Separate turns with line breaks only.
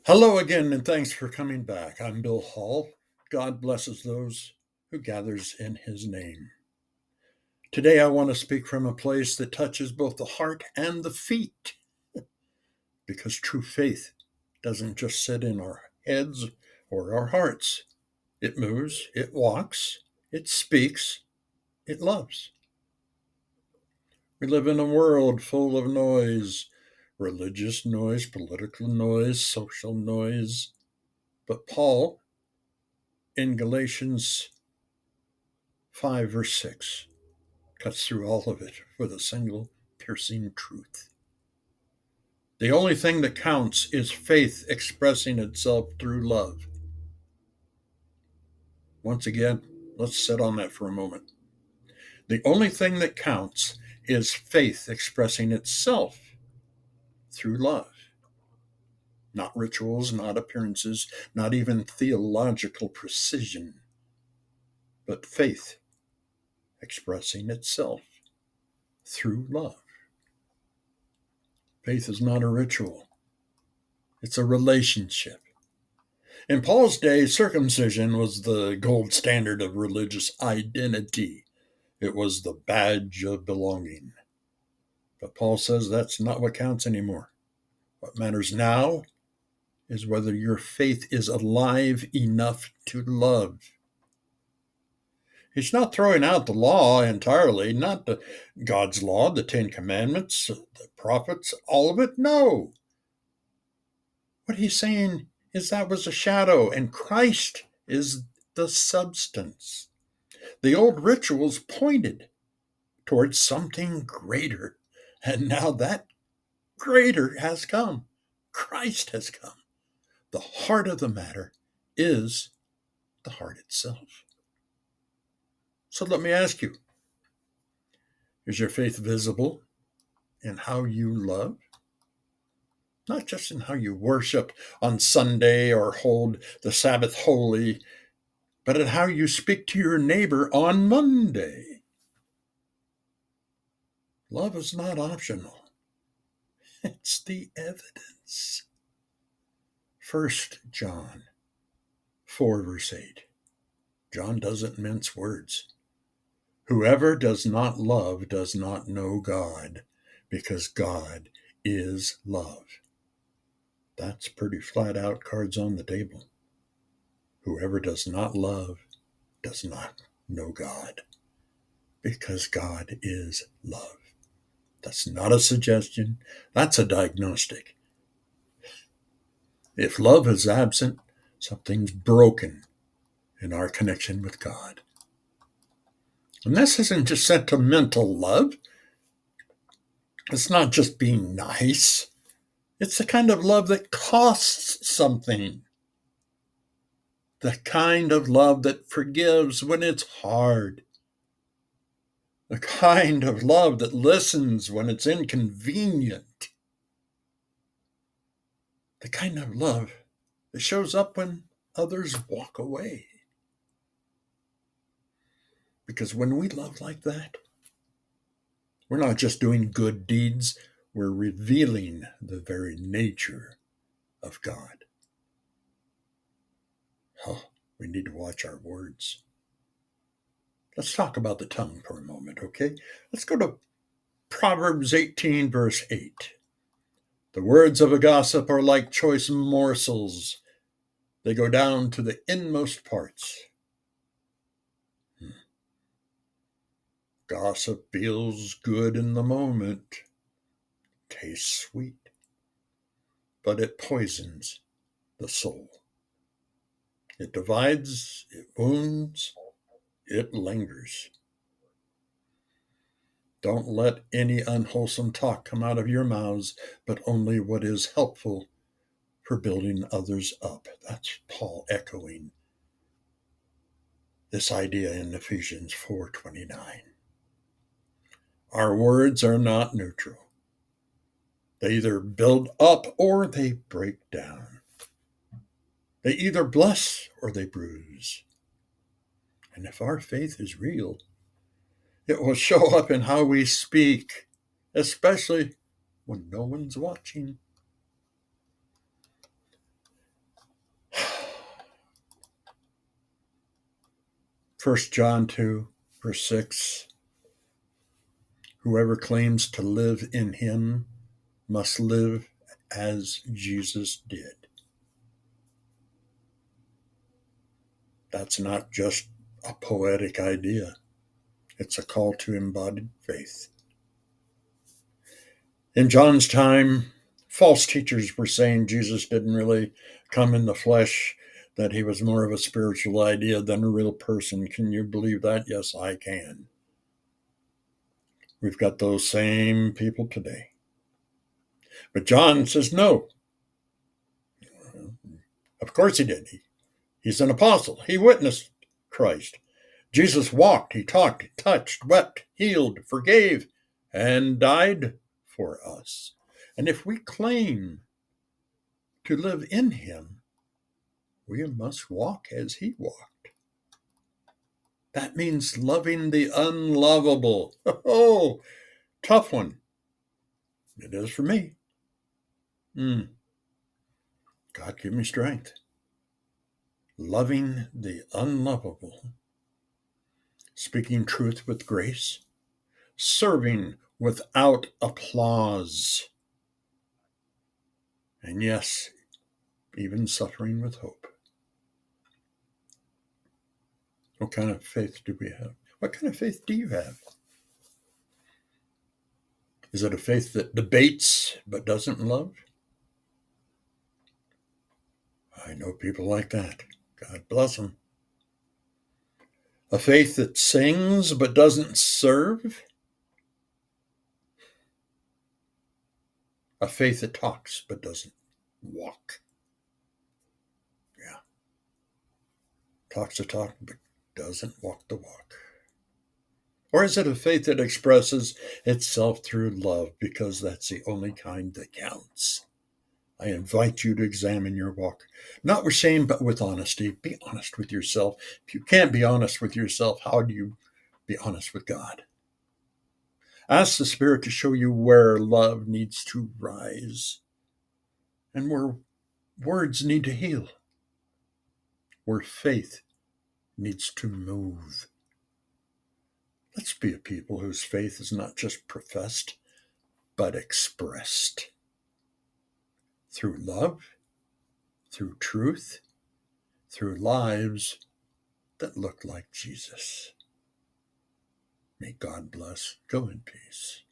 Hello again, and thanks for coming back. I'm Bill Hall. God blesses those who gathers in his name. Today I want to speak from a place that touches both the heart and the feet, because true faith doesn't just sit in our heads or our hearts. It moves, it walks, it speaks, it loves. We live in a world full of noise, religious noise, political noise, social noise. But Paul, in Galatians 5, verse 6, cuts through all of it with a single piercing truth. The only thing that counts is faith expressing itself through love. Once again, let's sit on that for a moment. The only thing that counts is faith expressing itself through love. Not rituals, not appearances, not even theological precision, but faith expressing itself through love. Faith is not a ritual, it's a relationship. In Paul's day, circumcision was the gold standard of religious identity. It was the badge of belonging. But Paul says that's not what counts anymore. What matters now is whether your faith is alive enough to love. He's not throwing out the law entirely, not God's law, the Ten Commandments, the prophets, all of it. No. What he's saying is that was a shadow, and Christ is the substance. The old rituals pointed towards something greater, and now that greater has come. Christ has come. The heart of the matter is the heart itself. So let me ask you, is your faith visible in how you love? Not just in how you worship on Sunday or hold the Sabbath holy, but in how you speak to your neighbor on Monday. Love is not optional. It's the evidence. 1 John 4, verse 8. John doesn't mince words. Whoever does not love does not know God, because God is love. That's pretty flat out, cards on the table. Whoever does not love does not know God, because God is love. That's not a suggestion. That's a diagnostic. If love is absent, something's broken in our connection with God. And this isn't just sentimental love. It's not just being nice. It's the kind of love that costs something. The kind of love that forgives when it's hard. The kind of love that listens when it's inconvenient. The kind of love that shows up when others walk away. Because when we love like that, we're not just doing good deeds, we're revealing the very nature of God. Oh, we need to watch our words. Let's talk about the tongue for a moment, okay? Let's go to Proverbs 18, verse 8. The words of a gossip are like choice morsels. They go down to the inmost parts. Gossip feels good in the moment, tastes sweet, but it poisons the soul. It divides, it wounds, it lingers. Don't let any unwholesome talk come out of your mouths, but only what is helpful for building others up. That's Paul echoing this idea in Ephesians 4:29. Our words are not neutral. They either build up or they break down. They either bless or they bruise. And if our faith is real, it will show up in how we speak, especially when no one's watching. 1 John 2, verse 6, whoever claims to live in him must live as Jesus did. That's not just a poetic idea. It's a call to embodied faith. In John's time, false teachers were saying Jesus didn't really come in the flesh, that he was more of a spiritual idea than a real person. Can you believe that? Yes, I can. We've got those same people today. But John says no. Of course he did. He's an apostle. He witnessed Christ. Jesus walked, he talked, he touched, wept, healed, forgave, and died for us. And if we claim to live in him, we must walk as he walked. That means loving the unlovable. Oh, tough one. It is for me. God, give me strength. Loving the unlovable. Speaking truth with grace. Serving without applause. And yes, even suffering with hope. What kind of faith do we have? What kind of faith do you have? Is it a faith that debates but doesn't love? I know people like that. God bless them. A faith that sings but doesn't serve? A faith that talks but doesn't walk? Yeah. Talks the talk but doesn't walk the walk. Or is it a faith that expresses itself through love, because that's the only kind that counts? I invite you to examine your walk, not with shame, but with honesty. Be honest with yourself. If you can't be honest with yourself, how do you be honest with God? Ask the Spirit to show you where love needs to rise and where words need to heal, where faith needs to move. Let's be a people whose faith is not just professed, but expressed through love, through truth, through lives that look like Jesus. May God bless. Go in peace.